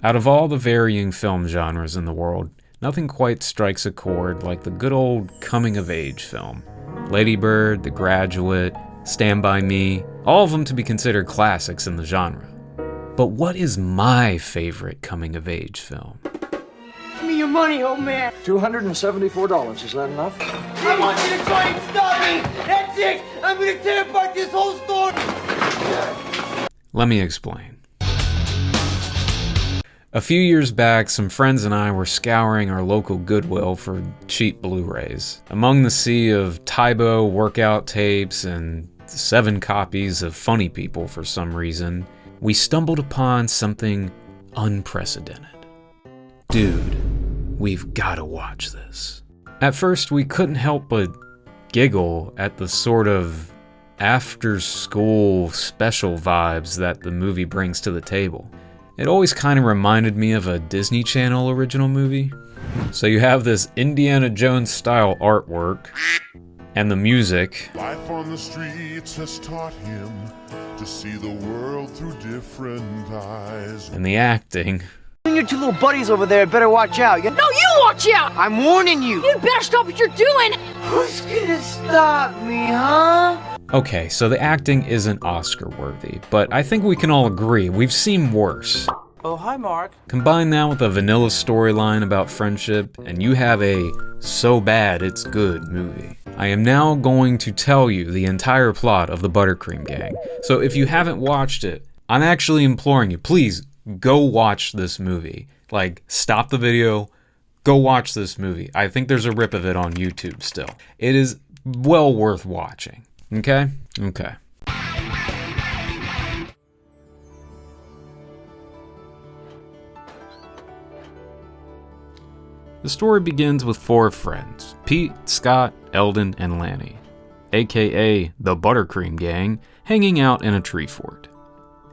Out of all the varying film genres in the world, nothing quite strikes a chord like the good old coming-of-age film. Lady Bird, The Graduate, Stand By Me, all of them to be considered classics in the genre. But what is my favorite coming-of-age film? Give me your money, old man. $274, is that enough? I want you to try and stop me! That's it! I'm gonna tear apart this whole store! Let me explain. A few years back, some friends and I were scouring our local Goodwill for cheap Blu-rays. Among the sea of Tybo workout tapes and 7 copies of Funny People for some reason, we stumbled upon something unprecedented. Dude, we've gotta watch this. At first, we couldn't help but giggle at the sort of after-school special vibes that the movie brings to the table. It always kind of reminded me of a Disney Channel original movie. So you have this Indiana Jones style artwork and the music. Life on the streets has taught him to see the world through different eyes. And the acting. You and your 2 little buddies over there better watch out. No, you watch out! I'm warning you. You better stop what you're doing! Who's gonna stop me, huh? Okay, so the acting isn't Oscar-worthy, but I think we can all agree we've seen worse. Oh, hi, Mark. Combine that with a vanilla storyline about friendship, and you have a so bad it's good movie. I am now going to tell you the entire plot of the ButterCream Gang. So if you haven't watched it, I'm actually imploring you, please go watch this movie. Like, stop the video, go watch this movie. I think there's a rip of it on YouTube still. It is well worth watching. Okay? Okay. The story begins with 4 friends, Pete, Scott, Eldon, and Lanny, aka the ButterCream Gang, hanging out in a tree fort.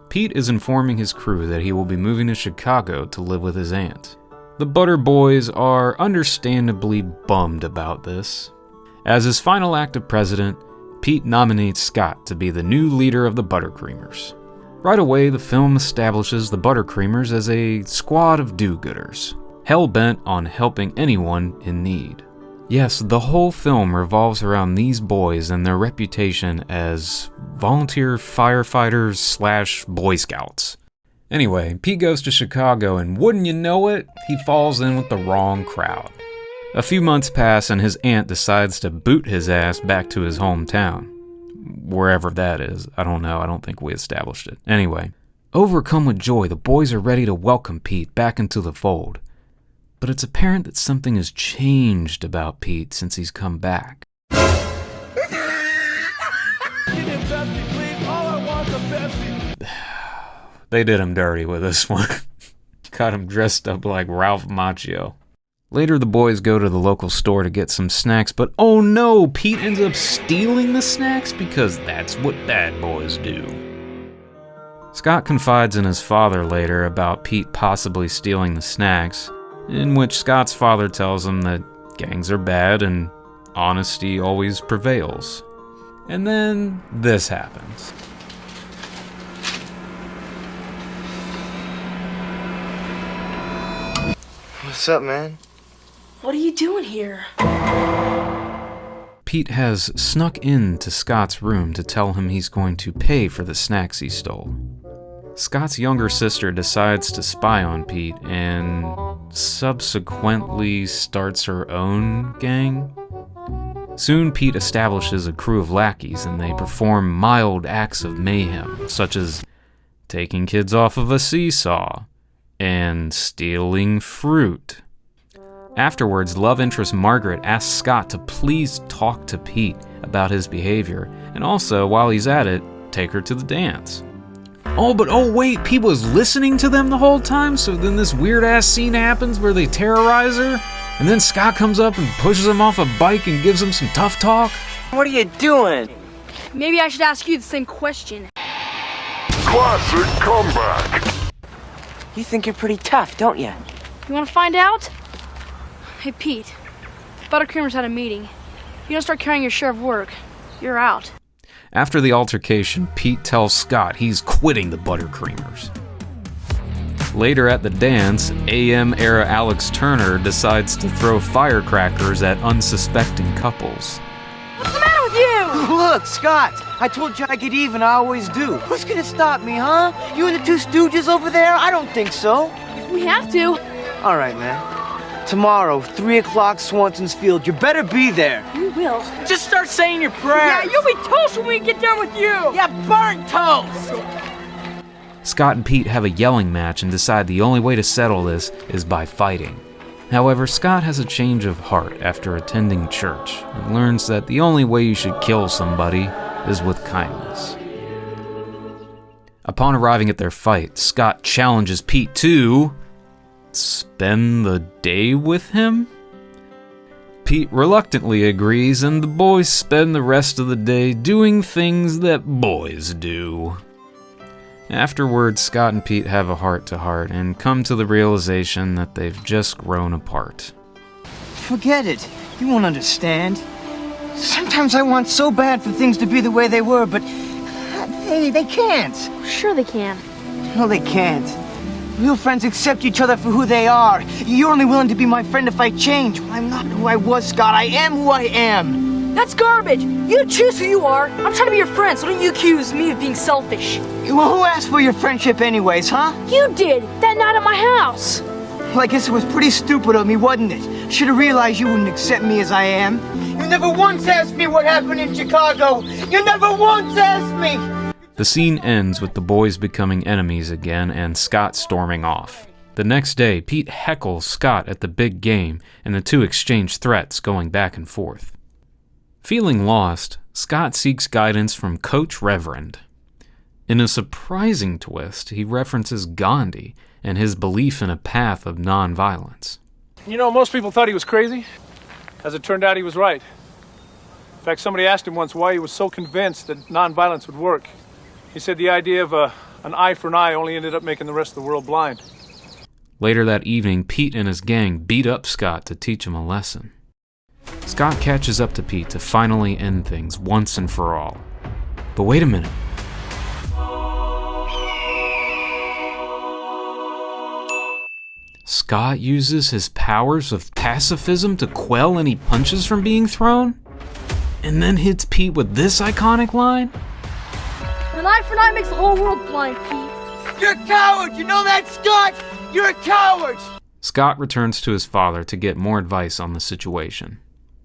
Pete is informing his crew that he will be moving to Chicago to live with his aunt. The Butter Boys are understandably bummed about this. As his final act of president, Pete nominates Scott to be the new leader of the Buttercreamers. Right away, the film establishes the Buttercreamers as a squad of do-gooders, hell-bent on helping anyone in need. Yes, the whole film revolves around these boys and their reputation as volunteer firefighters / Boy Scouts. Anyway, Pete goes to Chicago and wouldn't you know it, he falls in with the wrong crowd. A few months pass and his aunt decides to boot his ass back to his hometown. Wherever that is, I don't know, I don't think we established it. Anyway, overcome with joy, the boys are ready to welcome Pete back into the fold. But it's apparent that something has changed about Pete since he's come back. They did him dirty with this one. Got him dressed up like Ralph Macchio. Later, the boys go to the local store to get some snacks, but oh no, Pete ends up stealing the snacks because that's what bad boys do. Scott confides in his father later about Pete possibly stealing the snacks, in which Scott's father tells him that gangs are bad and honesty always prevails. And then this happens. What's up, man? What are you doing here? Pete has snuck into Scott's room to tell him he's going to pay for the snacks he stole. Scott's younger sister decides to spy on Pete and subsequently starts her own gang. Soon Pete establishes a crew of lackeys and they perform mild acts of mayhem, such as taking kids off of a seesaw and stealing fruit. Afterwards, love interest Margaret asks Scott to please talk to Pete about his behavior, and also, while he's at it, take her to the dance. Oh wait, Pete was listening to them the whole time, so then this weird-ass scene happens where they terrorize her, and then Scott comes up and pushes him off a bike and gives him some tough talk? What are you doing? Maybe I should ask you the same question. Classic comeback. You think you're pretty tough, don't you? You want to find out? Hey, Pete. Buttercreamers had a meeting. If you don't start carrying your share of work, you're out. After the altercation, Pete tells Scott he's quitting the Buttercreamers. Later at the dance, AM-era Alex Turner decides to throw firecrackers at unsuspecting couples. What's the matter with you? Look, Scott, I told you I get even, I always do. Who's gonna stop me, huh? You and the two stooges over there? I don't think so. If we have to. All right, man. Tomorrow, 3 o'clock, Swanson's Field. You better be there. We will. Just start saying your prayers. Yeah, you'll be toast when we get done with you. Yeah, burnt toast. Scott and Pete have a yelling match and decide the only way to settle this is by fighting. However, Scott has a change of heart after attending church and learns that the only way you should kill somebody is with kindness. Upon arriving at their fight, Scott challenges Pete to spend the day with him? Pete reluctantly agrees, and the boys spend the rest of the day doing things that boys do. Afterwards, Scott and Pete have a heart-to-heart and come to the realization that they've just grown apart. Forget it. You won't understand. Sometimes I want so bad for things to be the way they were, but they can't. Sure they can. No, they can't. Real friends accept each other for who they are. You're only willing to be my friend if I change. Well, I'm not who I was, Scott. I am who I am. That's garbage. You choose who you are. I'm trying to be your friend, so don't you accuse me of being selfish. Well, who asked for your friendship anyways, huh? You did, that night at my house. Well, I guess it was pretty stupid of me, wasn't it? Should have realized you wouldn't accept me as I am. You never once asked me what happened in Chicago. You never once asked me. The scene ends with the boys becoming enemies again and Scott storming off. The next day, Pete heckles Scott at the big game, and the two exchange threats going back and forth. Feeling lost, Scott seeks guidance from Coach Reverend. In a surprising twist, he references Gandhi and his belief in a path of nonviolence. You know, most people thought he was crazy. As it turned out, he was right. In fact, somebody asked him once why he was so convinced that nonviolence would work. He said the idea of an eye for an eye only ended up making the rest of the world blind. Later that evening, Pete and his gang beat up Scott to teach him a lesson. Scott catches up to Pete to finally end things once and for all. But wait a minute. Scott uses his powers of pacifism to quell any punches from being thrown? And then hits Pete with this iconic line? An eye for an eye makes the whole world blind, Pete. You're a coward. You know that, Scott? You're a coward. Scott returns to his father to get more advice on the situation.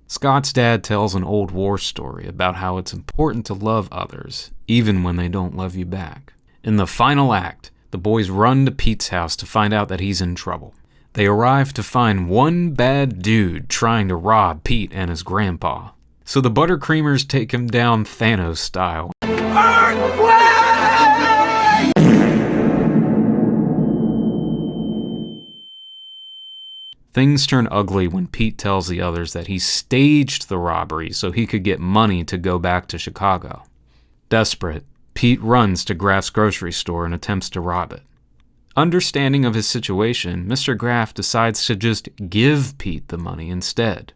Scott's dad tells an old war story about how it's important to love others, even when they don't love you back. In the final act, the boys run to Pete's house to find out that he's in trouble. They arrive to find one bad dude trying to rob Pete and his grandpa. So the Buttercreamers take him down Thanos style. Things turn ugly when Pete tells the others that he staged the robbery so he could get money to go back to Chicago. Desperate, Pete runs to Graff's grocery store and attempts to rob it. Understanding of his situation, Mr. Graff decides to just give Pete the money instead.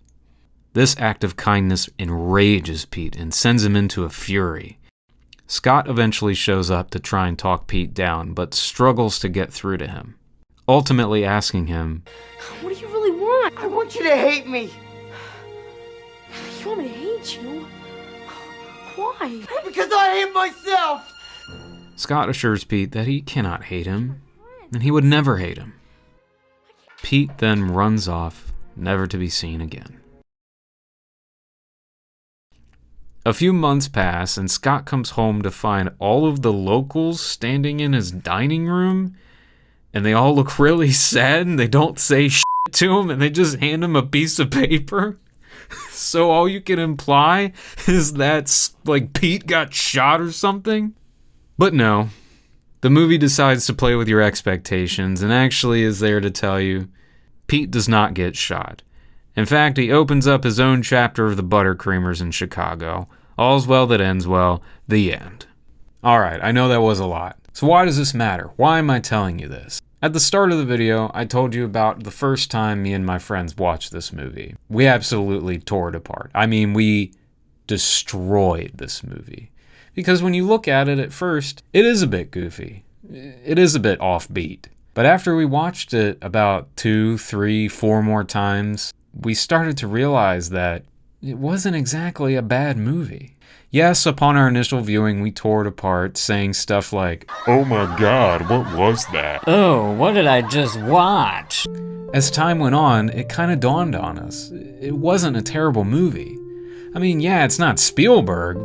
This act of kindness enrages Pete and sends him into a fury. Scott eventually shows up to try and talk Pete down, but struggles to get through to him, ultimately asking him, What do you really want? I want you to hate me. You want me to hate you? Why? Because I hate myself. Scott assures Pete that he cannot hate him, and he would never hate him. Pete then runs off, never to be seen again. A few months pass, and Scott comes home to find all of the locals standing in his dining room, and they all look really sad, and they don't say shit to him, and they just hand him a piece of paper. So all you can imply is that, like, Pete got shot or something? But no. The movie decides to play with your expectations and actually is there to tell you Pete does not get shot. In fact, he opens up his own chapter of the Buttercreamers in Chicago. All's well that ends well. The end. Alright, I know that was a lot. So why does this matter? Why am I telling you this? At the start of the video, I told you about the first time me and my friends watched this movie. We absolutely tore it apart. I mean, we destroyed this movie. Because when you look at it at first, it is a bit goofy. It is a bit offbeat. But after we watched it about 2, 3, 4 more times, we started to realize that it wasn't exactly a bad movie. Yes, upon our initial viewing, we tore it apart, saying stuff like, Oh my god, what was that? Oh, what did I just watch? As time went on, it kind of dawned on us. It wasn't a terrible movie. I mean, yeah, it's not Spielberg,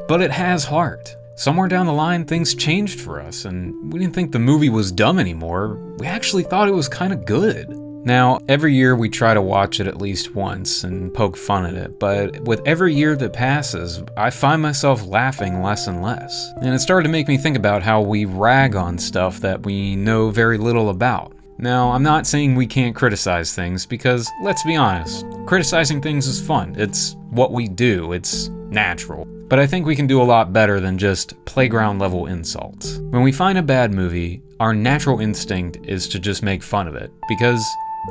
but it has heart. Somewhere down the line, things changed for us, and we didn't think the movie was dumb anymore. We actually thought it was kind of good. Now, every year we try to watch it at least once and poke fun at it, but with every year that passes, I find myself laughing less and less. And it started to make me think about how we rag on stuff that we know very little about. Now, I'm not saying we can't criticize things, because, let's be honest, criticizing things is fun. It's what we do, it's natural. But I think we can do a lot better than just playground level insults. When we find a bad movie, our natural instinct is to just make fun of it, because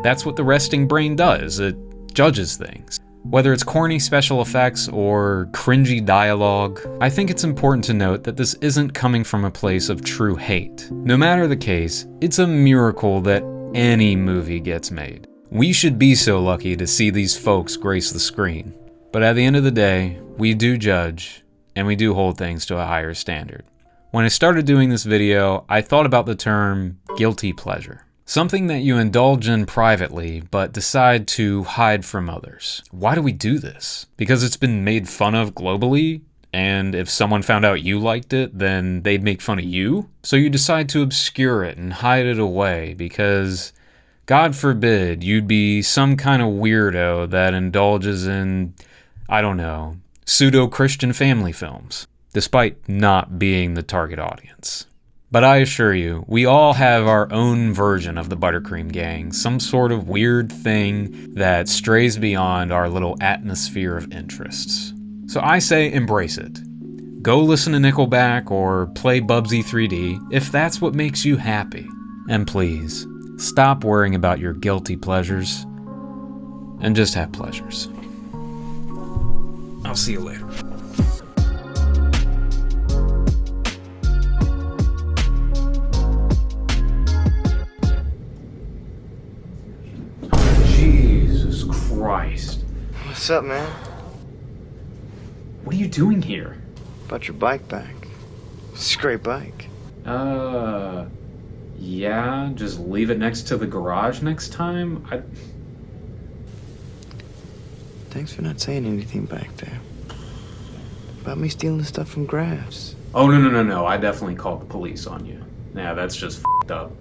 that's what the resting brain does. It judges things. Whether it's corny special effects or cringy dialogue, I think it's important to note that this isn't coming from a place of true hate. No matter the case, it's a miracle that any movie gets made. We should be so lucky to see these folks grace the screen. But at the end of the day, we do judge, and we do hold things to a higher standard. When I started doing this video, I thought about the term guilty pleasure. Something that you indulge in privately, but decide to hide from others. Why do we do this? Because it's been made fun of globally? And if someone found out you liked it, then they'd make fun of you? So you decide to obscure it and hide it away because, God forbid, you'd be some kind of weirdo that indulges in, I don't know, pseudo-Christian family films, despite not being the target audience. But I assure you, we all have our own version of the ButterCream Gang, some sort of weird thing that strays beyond our little atmosphere of interests. So I say embrace it. Go listen to Nickelback or play Bubsy 3D if that's what makes you happy. And please, stop worrying about your guilty pleasures and just have pleasures. I'll see you later. Jesus Christ. What's up, man? What are you doing here? Brought your bike back. It's a great bike. Yeah, just leave it next to the garage next time? Thanks for not saying anything back there. About me stealing the stuff from Graves. Oh, no. I definitely called the police on you. Yeah, that's just f***ed up.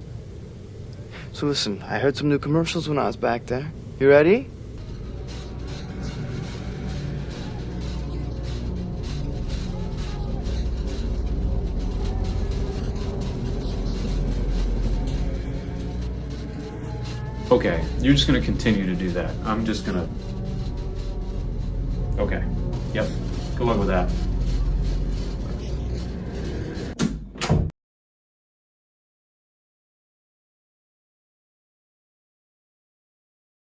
So listen, I heard some new commercials when I was back there. You ready? Okay, you're just gonna continue to do that. I'm just gonna... Okay, yep, good luck with that.